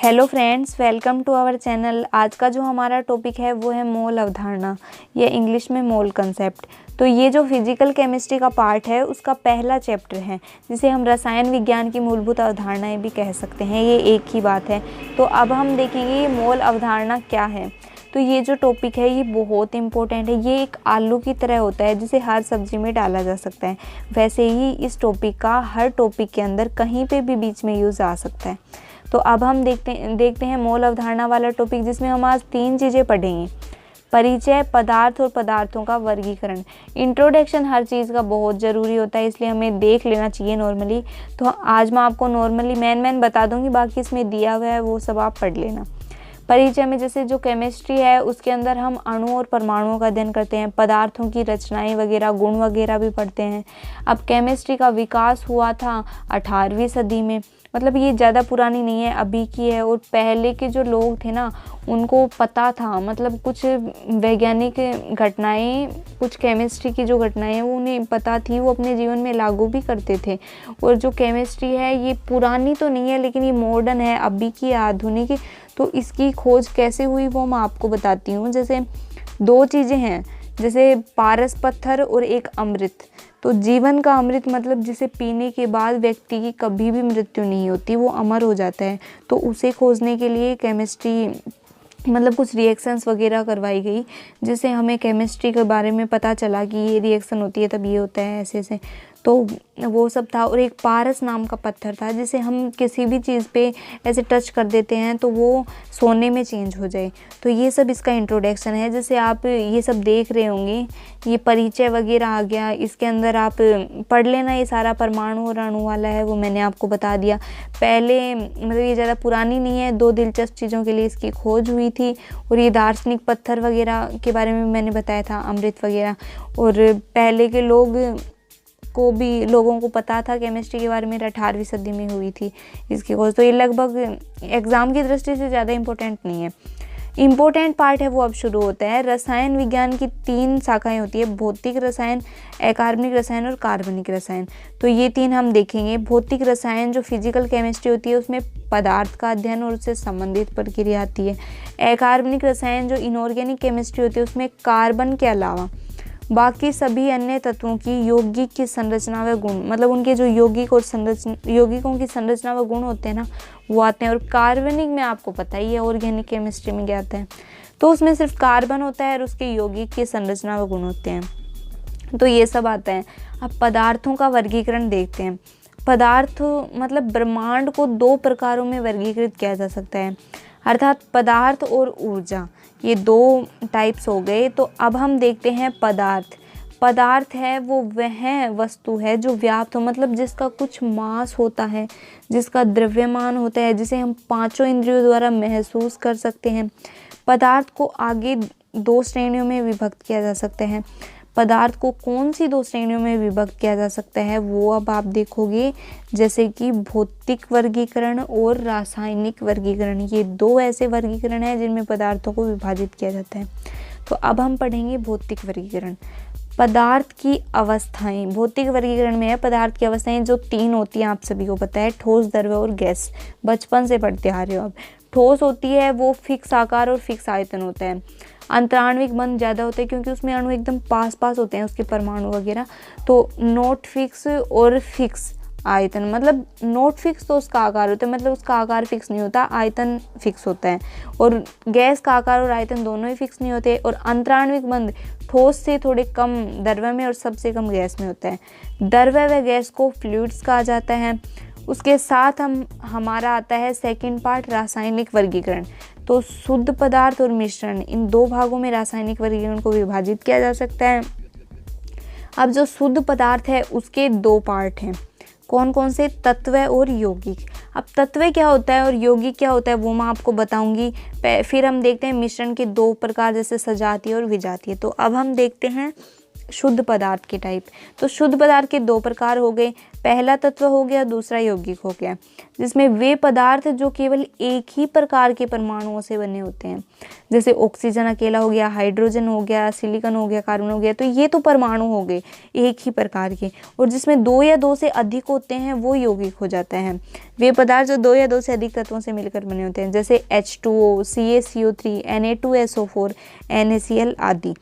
Hello friends, welcome to our channel. आज का जो हमारा टॉपिक है वो है मोल अवधारणा या इंग्लिश में मोल कंसेप्ट। तो ये जो फिजिकल केमिस्ट्री का पार्ट है उसका पहला चैप्टर है, जिसे हम रसायन विज्ञान की मूलभूत अवधारणाएं भी कह सकते हैं। ये एक ही बात है। तो अब हम देखेंगे ये मोल अवधारणा क्या है। तो ये जो टॉपिक है ये बहुत इंपॉर्टेंट है। ये एक आलू की तरह होता है जिसे हर सब्जी में डाला जा सकता है। वैसे ही इस टॉपिक का हर टॉपिक के अंदर कहीं पे भी बीच में यूज़ आ सकता है। तो अब हम देखते हैं मोल अवधारणा वाला टॉपिक, जिसमें हम आज 3 चीज़ें पढ़ेंगे। परिचय, पदार्थ और पदार्थों का वर्गीकरण। इंट्रोडक्शन हर चीज़ का बहुत ज़रूरी होता है, इसलिए हमें देख लेना चाहिए नॉर्मली। तो आज मैं आपको नॉर्मली मैन बता दूंगी, बाकी इसमें दिया हुआ है वो सब आप पढ़ लेना। परिचय में जैसे जो केमिस्ट्री है उसके अंदर हम अणु और परमाणुओं का अध्ययन करते हैं, पदार्थों की रचनाएं वगैरह, गुण वगैरह भी पढ़ते हैं। अब केमिस्ट्री का विकास हुआ था 18वीं सदी में, मतलब ये ज़्यादा पुरानी नहीं है, अभी की है। और पहले के जो लोग थे ना उनको पता था, मतलब कुछ वैज्ञानिक घटनाएं, कुछ केमिस्ट्री की जो घटनाएं हैं वो उन्हें पता थी, वो अपने जीवन में लागू भी करते थे। और जो केमिस्ट्री है ये पुरानी तो नहीं है, लेकिन ये मॉडर्न है, अभी की आधुनिक। तो इसकी खोज कैसे हुई वो मैं आपको बताती हूँ। जैसे 2 चीज़ें हैं, जैसे पारस पत्थर और एक अमृत। तो जीवन का अमृत मतलब जिसे पीने के बाद व्यक्ति की कभी भी मृत्यु नहीं होती, वो अमर हो जाता है। तो उसे खोजने के लिए केमिस्ट्री मतलब कुछ रिएक्शंस वगैरह करवाई गई, जिससे हमें केमिस्ट्री के बारे में पता चला कि ये रिएक्शन होती है तब ये होता है, ऐसे ऐसे। तो वो सब था। और एक पारस नाम का पत्थर था, जिसे हम किसी भी चीज़ पे ऐसे टच कर देते हैं तो वो सोने में चेंज हो जाए। तो ये सब इसका इंट्रोडक्शन है। जैसे आप ये सब देख रहे होंगे, ये परिचय वगैरह आ गया, इसके अंदर आप पढ़ लेना। ये सारा परमाणु और अणु वाला है, वो मैंने आपको बता दिया। पहले मतलब ये ज़्यादा पुरानी नहीं है, 2 दिलचस्प चीज़ों के लिए इसकी खोज हुई थी। और ये दार्शनिक पत्थर वगैरह के बारे में मैंने बताया था, अमृत वगैरह। और पहले के लोगों को पता था केमिस्ट्री के बारे में, 18वीं सदी में हुई थी इसकी खोज। तो ये लगभग एग्ज़ाम की दृष्टि से ज़्यादा इम्पोर्टेंट नहीं है। इम्पोर्टेंट पार्ट है वो अब शुरू होता है। रसायन विज्ञान की 3 शाखाएं होती है, भौतिक रसायन, अकार्बनिक रसायन और कार्बनिक रसायन। तो ये 3 हम देखेंगे। भौतिक रसायन जो फिजिकल केमिस्ट्री होती है उसमें पदार्थ का अध्ययन और उससे संबंधित प्रक्रिया आती है। अकार्बनिक रसायन जो इनऑर्गेनिक केमिस्ट्री होती है उसमें कार्बन के अलावा बाकी सभी अन्य तत्वों की यौगिक की संरचना व गुण, मतलब उनके जो यौगिकों की संरचना व गुण होते हैं ना, वो आते हैं। और कार्बनिक में आपको पता ही है ऑर्गेनिक केमिस्ट्री में क्या आता है, तो उसमें सिर्फ कार्बन होता है और उसके यौगिक की संरचना व गुण होते हैं। तो ये सब आता है। अब पदार्थों का वर्गीकरण देखते हैं। पदार्थ मतलब ब्रह्मांड को 2 प्रकारों में वर्गीकृत किया जा सकता है, अर्थात पदार्थ और ऊर्जा। ये 2 टाइप्स हो गए। तो अब हम देखते हैं पदार्थ। पदार्थ है वो वह वस्तु है जो व्याप्त हो, मतलब जिसका कुछ मास होता है, जिसका द्रव्यमान होता है, जिसे हम 5 इंद्रियों द्वारा महसूस कर सकते हैं। पदार्थ को आगे 2 श्रेणियों में विभक्त किया जा सकता है। पदार्थ को कौन सी 2 श्रेणियों में विभक्त किया जा सकता है वो अब आप देखोगे, जैसे कि भौतिक वर्गीकरण और रासायनिक वर्गीकरण। ये 2 ऐसे वर्गीकरण हैं जिनमें पदार्थों को विभाजित किया जाता है। तो अब हम पढ़ेंगे भौतिक वर्गीकरण। पदार्थ की अवस्थाएं भौतिक वर्गीकरण में है। पदार्थ की अवस्थाएं जो 3 होती हैं, आप सभी को पता है, ठोस, द्रव्य और गैस। बचपन से पढ़ते आ रहे हो आप। ठोस होती है वो फिक्स आकार और फिक्स आयतन होता है। अंतराण्विक बंध ज़्यादा होते हैं क्योंकि उसमें अणु एकदम पास होते हैं, उसके परमाणु वगैरह। तो नॉट फिक्स और फिक्स आयतन, मतलब नॉट फिक्स तो उसका आकार होता है, मतलब उसका आकार फिक्स नहीं होता, आयतन फिक्स होता है। और गैस का आकार और आयतन दोनों ही फिक्स नहीं होते। और अंतराण्विक बंध ठोस से थोड़े कम द्रव्य में और सबसे कम गैस में होता है। द्रव्य व गैस को फ्लूइड्स कहा जाता है। उसके साथ हमारा आता है सेकंड पार्ट, रासायनिक वर्गीकरण। तो शुद्ध पदार्थ और मिश्रण, इन 2 भागों में रासायनिक वर्गीकरण को विभाजित किया जा सकता है। अब जो शुद्ध पदार्थ है उसके 2 पार्ट हैं। कौन कौन से? तत्व और यौगिक। अब तत्व क्या होता है और यौगिक क्या होता है वो मैं आपको बताऊंगी। फिर हम देखते हैं मिश्रण के 2 प्रकार, जैसे सजातीय और विजातीय। तो अब हम देखते हैं शुद्ध पदार्थ के टाइप। तो शुद्ध पदार्थ के दो प्रकार हो गए, पहला तत्व हो गया, दूसरा यौगिक हो गया, जिसमें वे पदार्थ जो केवल एक ही प्रकार के परमाणुओं से बने होते हैं, जैसे ऑक्सीजन अकेला हो गया, हाइड्रोजन हो गया, सिलिकॉन हो गया, कार्बन हो गया, तो ये तो परमाणु हो गए एक ही प्रकार के। और जिसमें दो या दो से अधिक होते हैं वो यौगिक हो जाता है। वे पदार्थ जो दो या दो से अधिक तत्वों से मिलकर बने होते हैं, जैसे H2O, CaCO3, Na2SO4, NaCl आदि।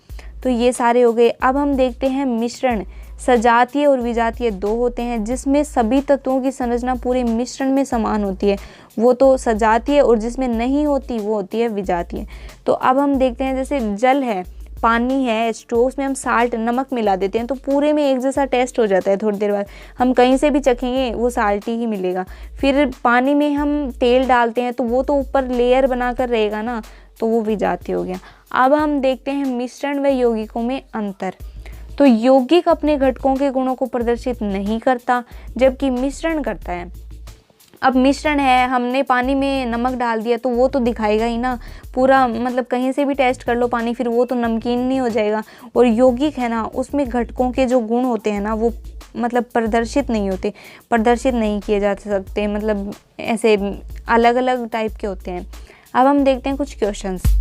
तो ये सारे हो गए। अब हम देखते हैं मिश्रण। सजातीय और विजातीय दो होते हैं, जिसमें सभी तत्वों की संरचना पूरे मिश्रण में समान होती है, वो तो सजातीय, और जिसमें नहीं होती वो होती है विजातीय। तो अब हम देखते हैं, जैसे जल है, पानी है H2O, उसमें हम साल्ट नमक मिला देते हैं तो पूरे में एक जैसा टेस्ट हो जाता है। थोड़ी देर बाद हम कहीं से भी चखेंगे वो साल्टी ही मिलेगा। फिर पानी में हम तेल डालते हैं तो वो तो ऊपर लेयर बनाकर रहेगा ना, तो वो विजातीय हो गया। अब हम देखते हैं मिश्रण व यौगिकों में अंतर। तो यौगिक अपने घटकों के गुणों को प्रदर्शित नहीं करता, जबकि मिश्रण करता है। अब मिश्रण है, हमने पानी में नमक डाल दिया तो वो तो दिखाएगा ही ना पूरा, मतलब कहीं से भी टेस्ट कर लो पानी, फिर वो तो नमकीन नहीं हो जाएगा। और यौगिक है ना, उसमें घटकों के जो गुण होते हैं ना वो मतलब प्रदर्शित नहीं होते, प्रदर्शित नहीं किए जा सकते, मतलब ऐसे अलग अलग टाइप के होते हैं। अब हम देखते हैं कुछ क्वेश्चंस।